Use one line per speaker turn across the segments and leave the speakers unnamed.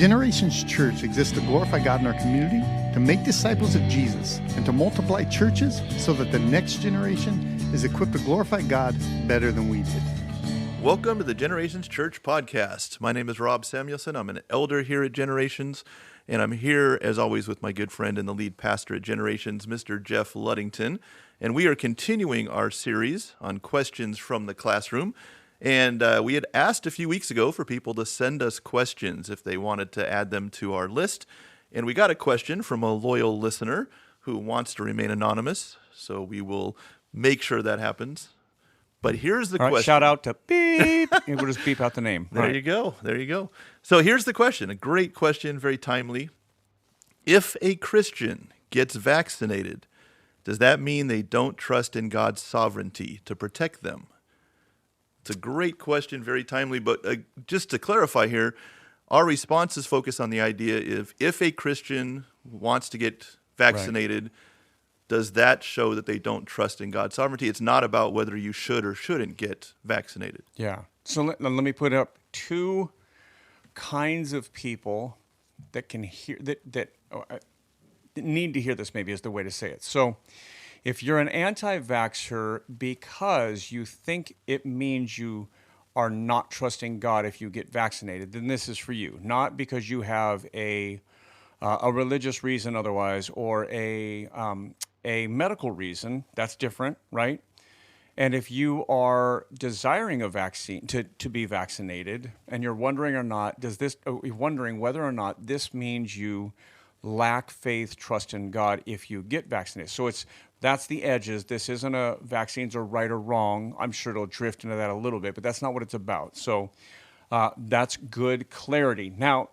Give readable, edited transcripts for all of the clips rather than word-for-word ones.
Generations Church exists to glorify God in our community, to make disciples of Jesus, and to multiply churches so that the next generation is equipped to glorify God better than we did.
Welcome to the Generations Church podcast. My name is Rob Samuelson. I'm an elder here at Generations, and I'm here, as always, with my good friend and the lead pastor at Generations, Mr. Jeff Luddington. And we are continuing our series on questions from the classroom. And we had asked a few weeks ago for people to send us questions if they wanted to add them to our list. And we got a question from a loyal listener who wants to remain anonymous, so we will make sure that happens. But here's the question.
Shout out to beep. We'll just beep out the name.
There you go. There you go. So here's the question. A great question, very timely. If a Christian gets vaccinated, does that mean they don't trust in God's sovereignty to protect them? It's a great question, very timely, but just to clarify here, our response is focused on the idea if a Christian wants to get vaccinated, does that show that they don't trust in God's sovereignty? It's not about whether you should or shouldn't get vaccinated.
Yeah. So let me put up two kinds of people that can hear that need to hear this, maybe is the way to say it. So if you're an anti-vaxxer because you think it means you are not trusting God if you get vaccinated, then this is for you. Not because you have a religious reason otherwise or a medical reason. That's different, right? And if you are desiring a vaccine to be vaccinated and you're wondering wondering whether or not this means you lack faith, trust in God if you get vaccinated. So that's the edges. This isn't a vaccines are right or wrong. I'm sure it'll drift into that a little bit, but that's not what it's about. So that's good clarity. Now,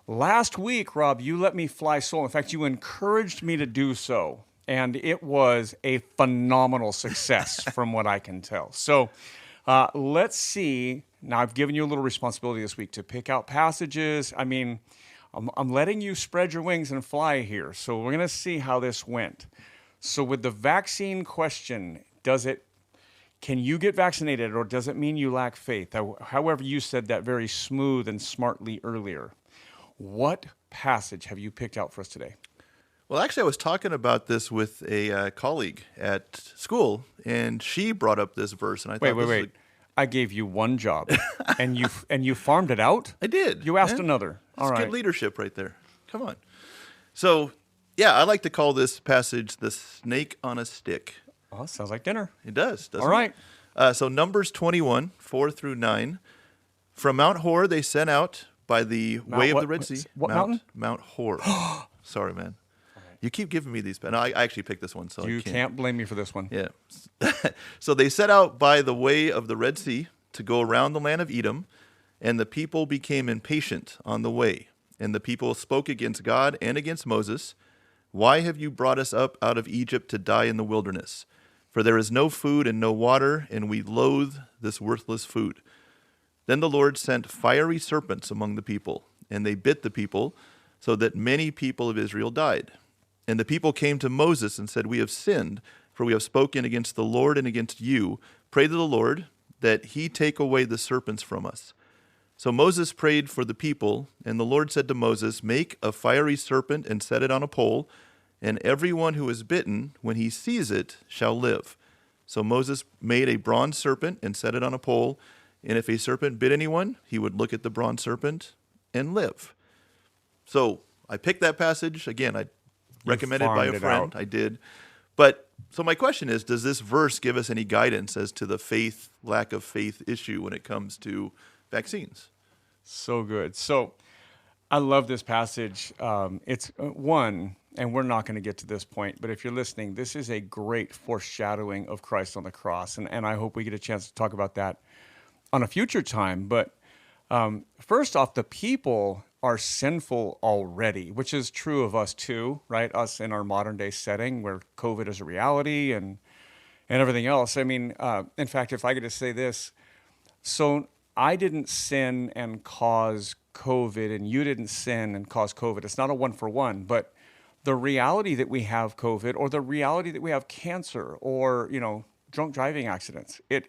last week, Rob, you let me fly solo. In fact, you encouraged me to do so, and it was a phenomenal success from what I can tell. So let's see. Now, I've given you a little responsibility this week to pick out passages. I mean, I'm letting you spread your wings and fly here. So we're going to see how this went. So with the vaccine question, can you get vaccinated or does it mean you lack faith? However, you said that very smooth and smartly earlier. What passage have you picked out for us today?
Well, actually, I was talking about this with a colleague at school, and she brought up this verse, and I thought,
wait. I gave you one job, and you farmed it out?
I did.
You asked another. All right.
Good leadership right there. Come on. So, yeah, I like to call this passage the snake on a stick.
Oh, sounds like dinner.
It does, doesn't
All right.
it? So Numbers 21, 4 through 9. From Mount Hor they sent out by the way of the Red Sea.
What mountain?
Mount Hor. Sorry, man. You keep giving me these. No, I actually picked this one, so
you
I can't.
can't blame me for this one.
Yeah. So they set out by the way of the Red Sea to go around the land of Edom, and the people became impatient on the way. And the people spoke against God and against Moses. Why have you brought us up out of Egypt to die in the wilderness? For there is no food and no water, and we loathe this worthless food. Then the Lord sent fiery serpents among the people, and they bit the people, so that many people of Israel died. And the people came to Moses and said, We have sinned, for we have spoken against the Lord and against you. Pray to the Lord that he take away the serpents from us. So Moses prayed for the people, and the Lord said to Moses, Make a fiery serpent and set it on a pole, and everyone who is bitten, when he sees it, shall live. So Moses made a bronze serpent and set it on a pole, and if a serpent bit anyone, he would look at the bronze serpent and live. So I picked that passage. Again, I recommended by a friend. I did. But so my question is, does this verse give us any guidance as to the lack of faith issue when it comes to vaccines?
So good. So I love this passage. It's one, and we're not going to get to this point, but if you're listening, this is a great foreshadowing of Christ on the cross. And I hope we get a chance to talk about that on a future time. But first off, the people are sinful already, which is true of us too, right? Us in our modern day setting where COVID is a reality and everything else. I mean, in fact, if I could just say this, so I didn't sin and cause COVID and you didn't sin and cause COVID. It's not a 1-for-1, but the reality that we have COVID or the reality that we have cancer or, drunk driving accidents, it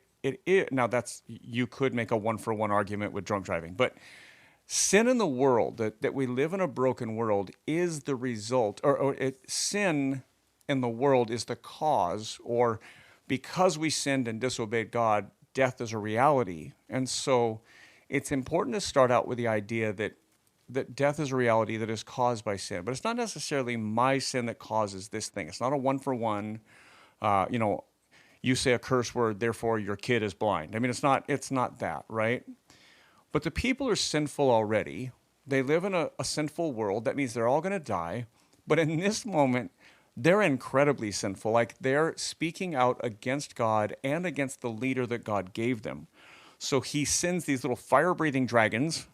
now that's, you could make a 1-for-1 argument with drunk driving, but sin in the world, that we live in a broken world, is the result, sin in the world is the cause, or because we sinned and disobeyed God, death is a reality. And so it's important to start out with the idea that death is a reality that is caused by sin. But it's not necessarily my sin that causes this thing. It's not a one-for-one, you say a curse word, therefore your kid is blind. I mean, it's not that, right? But the people are sinful already. They live in a sinful world. That means they're all going to die. But in this moment, they're incredibly sinful. Like, they're speaking out against God and against the leader that God gave them. So he sends these little fire-breathing dragons,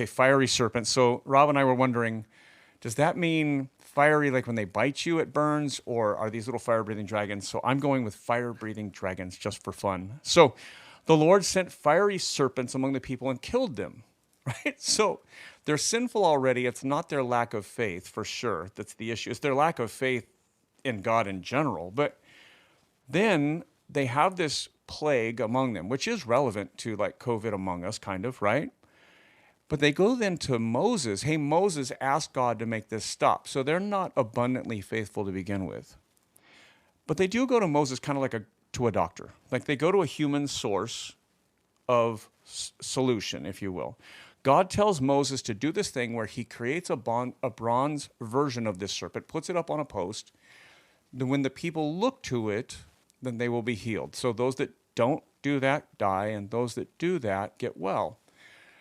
fiery serpents. So Rob and I were wondering, does that mean fiery, like when they bite you, it burns, or are these little fire-breathing dragons? So I'm going with fire-breathing dragons just for fun. So the Lord sent fiery serpents among the people and killed them, right? So they're sinful already. It's not their lack of faith, for sure. That's the issue. It's their lack of faith in God in general. But then they have this plague among them, which is relevant to like COVID among us, kind of, right? But they go then to Moses. Hey, Moses, ask God to make this stop. So they're not abundantly faithful to begin with. But they do go to Moses kind of like to a doctor. Like, they go to a human source of solution, if you will. God tells Moses to do this thing where he creates a bronze version of this serpent, puts it up on a post. Then when the people look to it, then they will be healed. So those that don't do that die, and those that do that get well.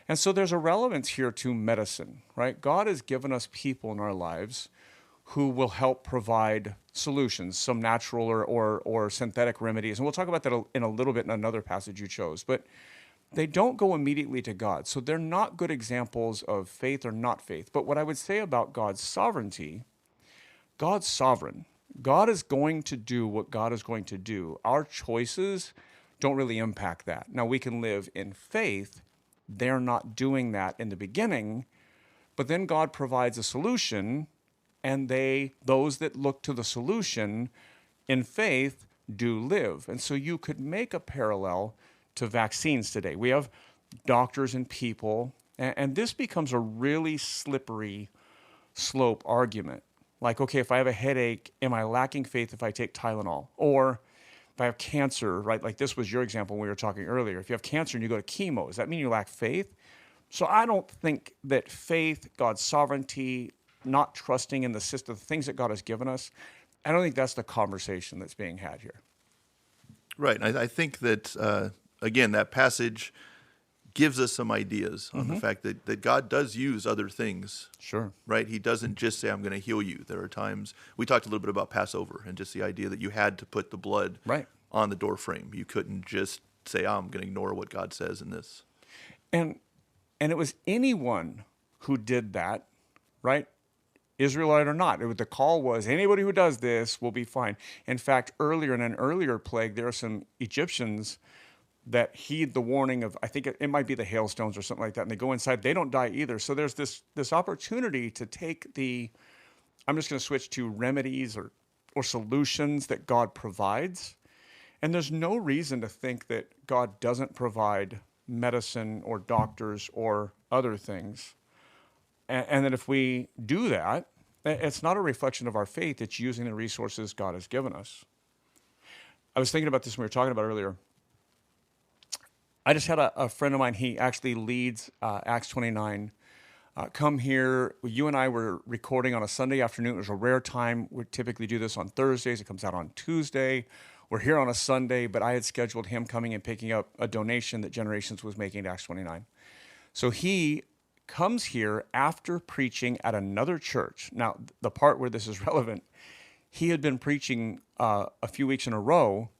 And so there's a relevance here to medicine, right? God has given us people in our lives who will help provide solutions, some natural or synthetic remedies. And we'll talk about that in a little bit in another passage you chose. But they don't go immediately to God. So they're not good examples of faith or not faith. But what I would say about God's sovereignty, God's sovereign. God is going to do what God is going to do. Our choices don't really impact that. Now, we can live in faith. They're not doing that in the beginning, but then God provides a solution, and those that look to the solution in faith do live. And so you could make a parallel to vaccines today. We have doctors and people, and this becomes a really slippery slope argument. Like, okay, if I have a headache, am I lacking faith if I take Tylenol? Or if I have cancer, right? Like this was your example when we were talking earlier. If you have cancer and you go to chemo, does that mean you lack faith? So I don't think that faith, God's sovereignty, not trusting in the system, the things that God has given us, I don't think that's the conversation that's being had here.
Right. I think that, again, that passage gives us some ideas on the fact that God does use other things.
Sure.
Right? He doesn't just say, I'm going to heal you. There are times, we talked a little bit about Passover and just the idea that you had to put the blood on the door frame. You couldn't just say, I'm going to ignore what God says in this.
And it was anyone who did that, right? Israelite or not. The call was, anybody who does this will be fine. In fact, earlier in an earlier plague, there are some Egyptians that heed the warning of, I think it might be the hailstones or something like that, and they go inside, they don't die either. So there's this opportunity to take I'm just going to switch to remedies or solutions that God provides. And there's no reason to think that God doesn't provide medicine or doctors or other things. And that if we do that, it's not a reflection of our faith, it's using the resources God has given us. I was thinking about this when we were talking about earlier. I just had a friend of mine, he actually leads Acts 29. Come here. You and I were recording on a Sunday afternoon. It was a rare time. We typically do this on Thursdays. It comes out on Tuesday. We're here on a Sunday, but I had scheduled him coming and picking up a donation that Generations was making to Acts 29. So he comes here after preaching at another church. Now, the part where this is relevant, he had been preaching a few weeks in a row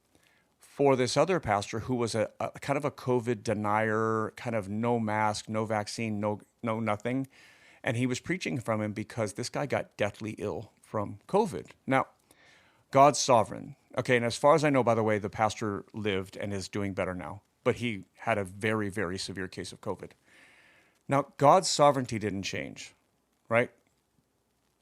for this other pastor who was a kind of a COVID denier, kind of no mask, no vaccine, no nothing. And he was preaching from him because this guy got deathly ill from COVID. Now, God's sovereign. Okay, and as far as I know, by the way, the pastor lived and is doing better now. But he had a very, very severe case of COVID. Now, God's sovereignty didn't change, right?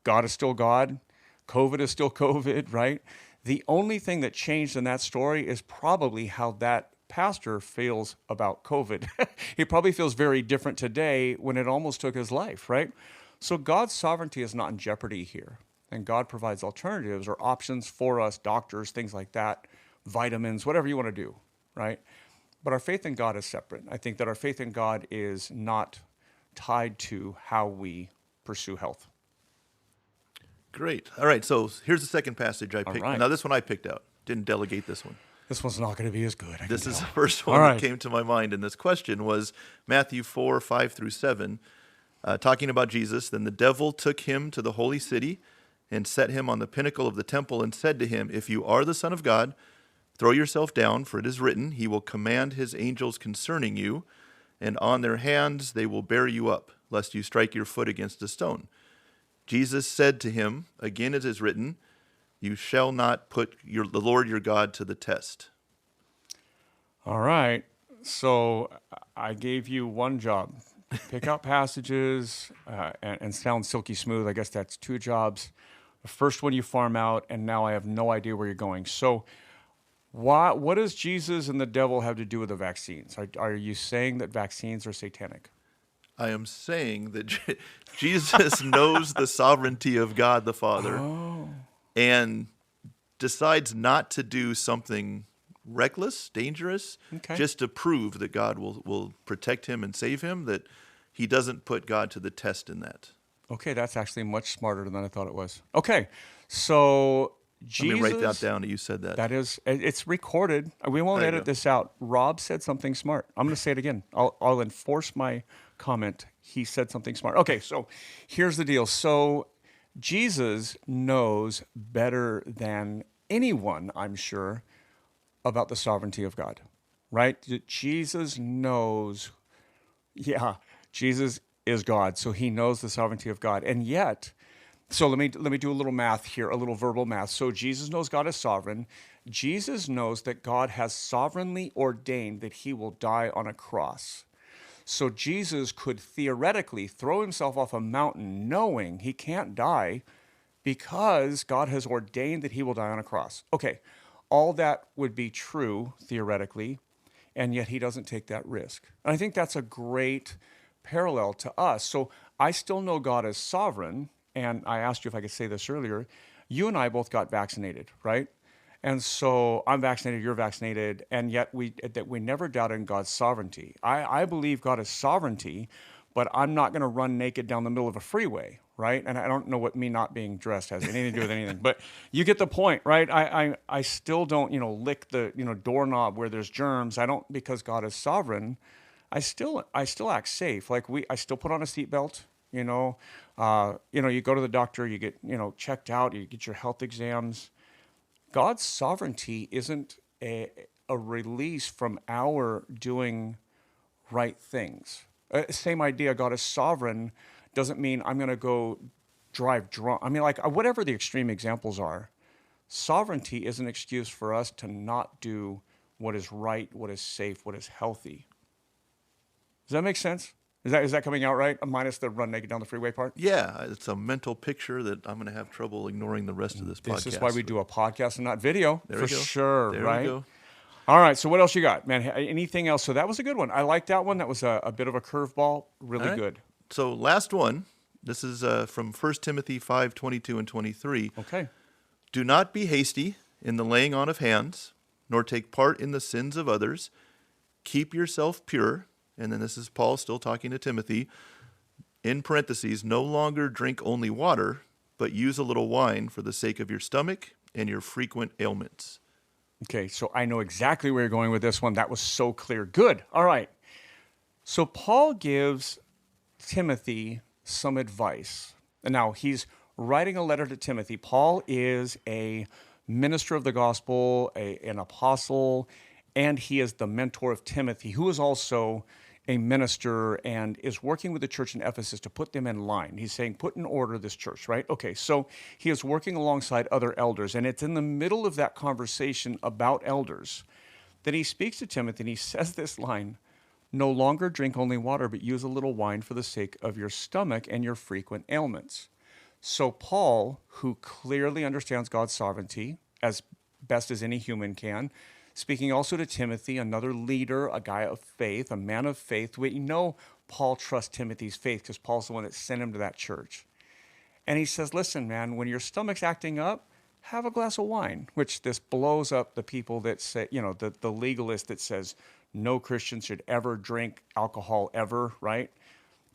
God is still God. COVID is still COVID, right? The only thing that changed in that story is probably how that pastor feels about COVID. He probably feels very different today when it almost took his life, right? So God's sovereignty is not in jeopardy here. And God provides alternatives or options for us, doctors, things like that, vitamins, whatever you want to do, right? But our faith in God is separate. I think that our faith in God is not tied to how we pursue health.
Great. All right, so here's the second passage I picked.
right.
Now, this one I picked out. Didn't delegate this one.
This one's not going to be as good.
This is the first one that came to my mind in this question was Matthew 4, 5 through 7, talking about Jesus. Then the devil took him to the holy city and set him on the pinnacle of the temple and said to him, "If you are the Son of God, throw yourself down, for it is written, he will command his angels concerning you, and on their hands they will bear you up, lest you strike your foot against a stone." Jesus said to him, "Again it is written, you shall not put the Lord your God to the test."
All right. So I gave you one job. Pick out passages and sound silky smooth. I guess that's 2 jobs. The first one you farm out, and now I have no idea where you're going. So what does Jesus and the devil have to do with the vaccines? Are you saying that vaccines are satanic?
I am saying that Jesus knows the sovereignty of God the Father and decides not to do something reckless, dangerous, just to prove that God will protect him and save him, that he doesn't put God to the test in that.
Okay, that's actually much smarter than I thought it was. Okay, so Jesus...
Let me write that down. You said that.
That is, it's recorded. We won't edit this out. Rob said something smart. I'm going to say it again. I'll enforce my comment. He said something smart. Okay, so here's the deal. So Jesus knows better than anyone, I'm sure, about the sovereignty of God, right? Jesus knows, Jesus is God, so he knows the sovereignty of God. And yet, so let me do a little math here, a little verbal math. So Jesus knows God is sovereign. Jesus knows that God has sovereignly ordained that he will die on a cross. So Jesus could theoretically throw himself off a mountain knowing he can't die because God has ordained that he will die on a cross. Okay, all that would be true theoretically, and yet he doesn't take that risk. And I think that's a great parallel to us. So I still know God is sovereign, and I asked you if I could say this earlier. You and I both got vaccinated, right? And so I'm vaccinated, you're vaccinated, and yet we never doubted God's sovereignty. I believe God is sovereignty, but I'm not going to run naked down the middle of a freeway, right? And I don't know what me not being dressed has anything to do with anything, but you get the point, right? I still don't, lick the, doorknob where there's germs. I don't, because God is sovereign. I still act safe. Like I still put on a seatbelt. You go to the doctor, you get, checked out, you get your health exams. God's sovereignty isn't a release from our doing right things. Same idea, God is sovereign doesn't mean I'm going to go drive drunk. I mean, like, whatever the extreme examples are, sovereignty is an excuse for us to not do what is right, what is safe, what is healthy. Does that make sense? Is that coming out right? Minus the run naked down the freeway part?
Yeah, it's a mental picture that I'm going to have trouble ignoring the rest of this podcast.
This is why we do a podcast and not video,
there
for sure,
there
right?
We go.
All right, so what else you got, man? Anything else? So that was a good one. I like that one. That was a bit of a curveball. Really good.
So last one, this is from 1 Timothy 5:22 and 23.
Okay.
Do not be hasty in the laying on of hands, nor take part in the sins of others. Keep yourself pure. And then this is Paul still talking to Timothy. In parentheses, no longer drink only water, but use a little wine for the sake of your stomach and your frequent ailments.
Okay, so I know exactly where you're going with this one. That was so clear. Good. All right. So Paul gives Timothy some advice. And now he's writing a letter to Timothy. Paul is a minister of the gospel, an apostle, and he is the mentor of Timothy, who is also a minister and is working with the church in Ephesus to put them in line. He's saying, put in order this church, right? Okay, so he is working alongside other elders, and it's in the middle of that conversation about elders that he speaks to Timothy, and he says this line, no longer drink only water, but use a little wine for the sake of your stomach and your frequent ailments. So Paul, who clearly understands God's sovereignty as best as any human can, speaking also to Timothy, another leader, a guy of faith, a man of faith. We know Paul trusts Timothy's faith because Paul's the one that sent him to that church. And he says, listen, man, when your stomach's acting up, have a glass of wine, which this blows up the people that say, the legalist that says no Christian should ever drink alcohol ever, right?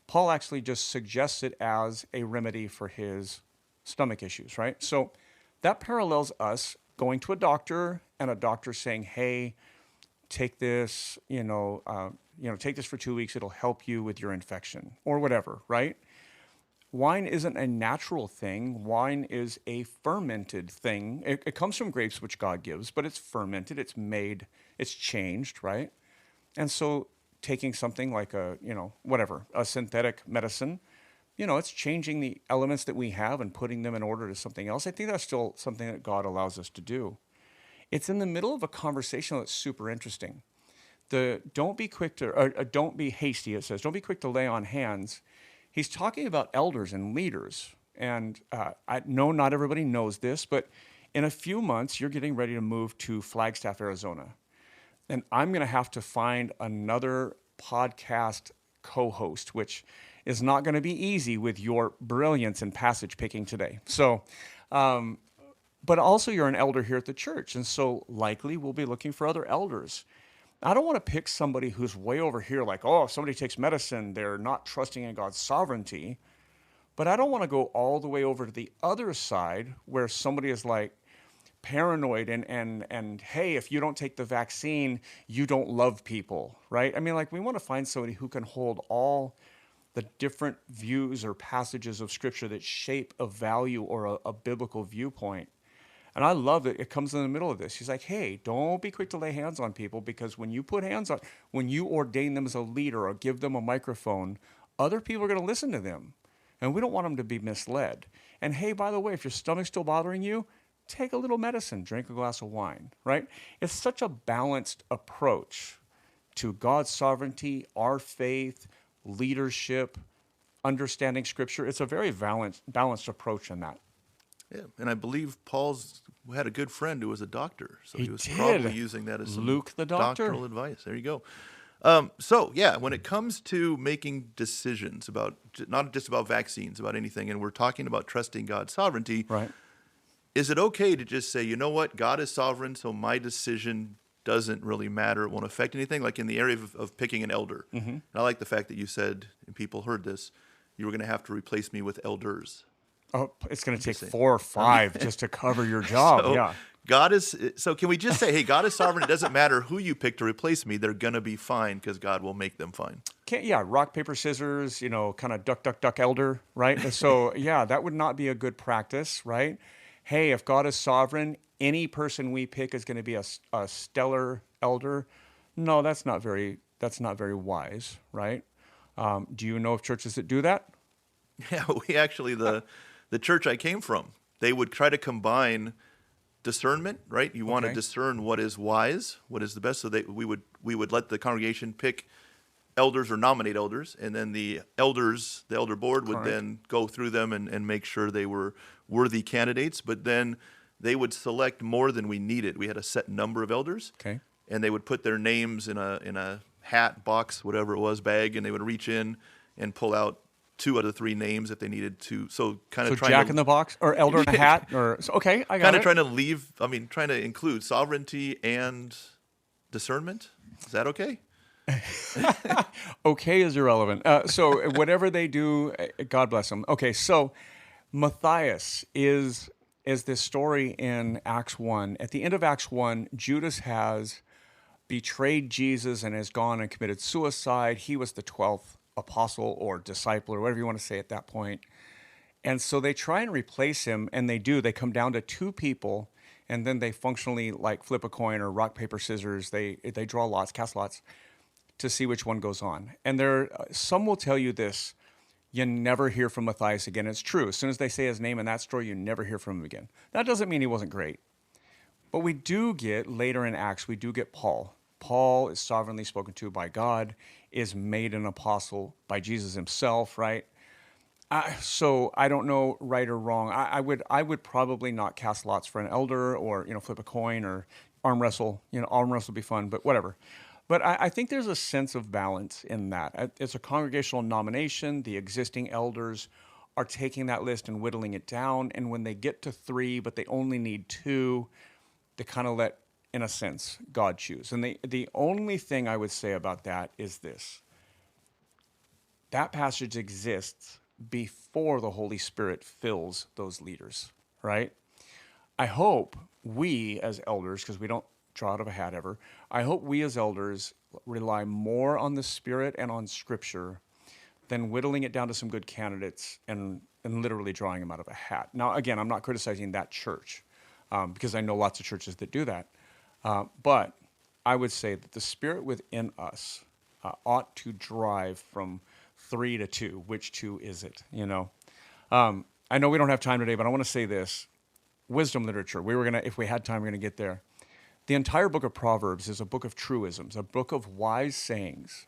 Paul actually just suggests it as a remedy for his stomach issues, right? So that parallels us going to a doctor and a doctor saying, hey, take this, take this for 2 weeks. It'll help you with your infection or whatever, right? Wine isn't a natural thing. Wine is a fermented thing. It comes from grapes, which God gives, but it's fermented, it's made, it's changed, right? And so taking something like a synthetic medicine, it's changing the elements that we have and putting them in order to something else. I think that's still something that God allows us to do. It's in the middle of a conversation that's super interesting. Don't be hasty, it says. Don't be quick to lay on hands. He's talking about elders and leaders. And I know not everybody knows this, but in a few months, you're getting ready to move to Flagstaff, Arizona. And I'm going to have to find another podcast co-host, which is not going to be easy with your brilliance in passage picking today. So, but also you're an elder here at the church. And so likely we'll be looking for other elders. I don't want to pick somebody who's way over here like, oh, if somebody takes medicine, they're not trusting in God's sovereignty. But I don't want to go all the way over to the other side where somebody is like paranoid and hey, if you don't take the vaccine, you don't love people, right? I mean, like we want to find somebody who can hold all the different views or passages of Scripture that shape a value or a biblical viewpoint. And I love that it comes in the middle of this. He's like, hey, don't be quick to lay hands on people because when you ordain them as a leader or give them a microphone, other people are going to listen to them. And we don't want them to be misled. And hey, by the way, if your stomach's still bothering you, take a little medicine, drink a glass of wine, right? It's such a balanced approach to God's sovereignty, our faith, leadership, understanding Scripture. It's a very balanced approach in that.
Yeah, and I believe Paul's had a good friend who was a doctor, so he was
did.
probably using that as some
Luke the doctor.
doctoral advice. There you go. When it comes to making decisions about not just about vaccines, about anything, and we're talking about trusting God's sovereignty,
right?
Is it okay to just say, you know what, God is sovereign, so my decision doesn't really matter, it won't affect anything, like in the area of picking an elder? Mm-hmm. And I like the fact that you said, and people heard this, you were going to have to replace me with elders.
Oh, it's going to take 4 or 5 just to cover your job.
So can we just say, hey, God is sovereign. It doesn't matter who you pick to replace me. They're going to be fine because God will make them fine.
Rock, paper, scissors, kind of duck, elder, right? So, that would not be a good practice, right? Hey, if God is sovereign, any person we pick is going to be a stellar elder. No, that's not very wise, right? Do you know of churches that do that?
Yeah, we actually, the church I came from, they would try to combine discernment, right? You want to discern what is wise, what is the best. So we would let the congregation pick elders or nominate elders, and then the elder board would then go through them and make sure they were worthy candidates. But then they would select more than we needed. We had a set number of elders, and they would put their names in a hat, box, whatever it was, bag, and they would reach in and pull out 2 out of 3 names if they needed to. So trying
Jack in the box or elder in a hat I got it.
Kind of trying to include sovereignty and discernment. Is that okay?
Okay is irrelevant. So whatever they do, God bless them. Okay, so Matthias is this story in Acts 1. At the end of Acts 1, Judas has betrayed Jesus and has gone and committed suicide. He was the 12th apostle or disciple or whatever you want to say at that point. And so they try and replace him, and they do. They come down to 2 people, and then they functionally like flip a coin or rock, paper, scissors. They draw lots, cast lots to see which one goes on. And some will tell you this: you never hear from Matthias again. It's true. As soon as they say his name in that story, you never hear from him again. That doesn't mean he wasn't great. But we do get, later in Acts, we do get Paul. Paul is sovereignly spoken to by God, is made an apostle by Jesus himself, right? So I don't know right or wrong. I would probably not cast lots for an elder or flip a coin or arm wrestle. Arm wrestle would be fun, but whatever. But I think there's a sense of balance in that. It's a congregational nomination. The existing elders are taking that list and whittling it down. And when they get to 3, but they only need 2, they kind of let, in a sense, God choose. And the only thing I would say about that is this. That passage exists before the Holy Spirit fills those leaders, right? I hope we as elders, because we don't draw out of a hat ever, I hope we as elders rely more on the Spirit and on Scripture than whittling it down to some good candidates and literally drawing them out of a hat. Now, again, I'm not criticizing that church because I know lots of churches that do that. But I would say that the Spirit within us ought to drive from 3 to 2. Which 2 is it? I know we don't have time today, but I want to say this. Wisdom literature. If we had time, we're going to get there. The entire book of Proverbs is a book of truisms, a book of wise sayings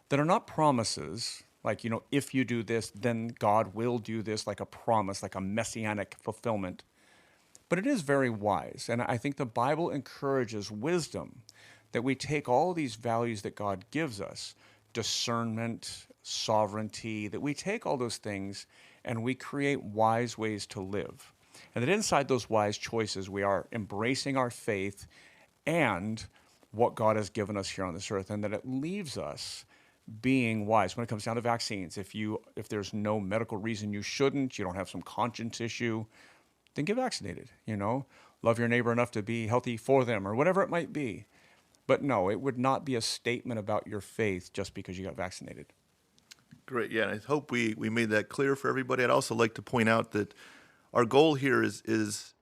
that are not promises, like, if you do this, then God will do this, like a promise, like a messianic fulfillment. But it is very wise. And I think the Bible encourages wisdom, that we take all these values that God gives us, discernment, sovereignty, that we take all those things and we create wise ways to live. And that inside those wise choices, we are embracing our faith and what God has given us here on this earth, and that it leaves us being wise. When it comes down to vaccines, if there's no medical reason you shouldn't, you don't have some conscience issue, then get vaccinated. Love your neighbor enough to be healthy for them, or whatever it might be. But no, it would not be a statement about your faith just because you got vaccinated.
Great. Yeah, and I hope we made that clear for everybody. I'd also like to point out that our goal here is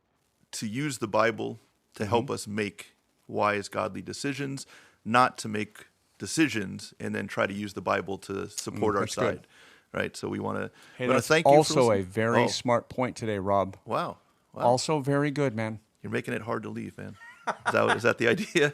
to use the Bible to help us make wise, godly decisions, not to make decisions and then try to use the Bible to support our side.
Good.
Right? So we want to
That's
thank you
also
for
a
listening.
very smart point today, Rob.
Wow.
Also very good, man.
You're making it hard to leave, man. Is that the idea?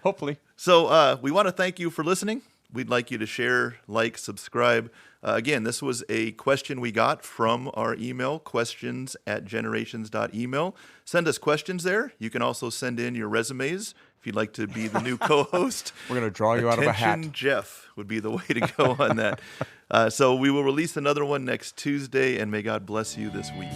Hopefully.
So we want to thank you for listening. We'd like you to share, like, subscribe. Again, this was a question we got from our email, questions@generations.email. Send us questions there. You can also send in your resumes if you'd like to be the new co-host.
We're going to draw you out of a hat.
Attention Jeff would be the way to go on that. So we will release another one next Tuesday, and may God bless you this week.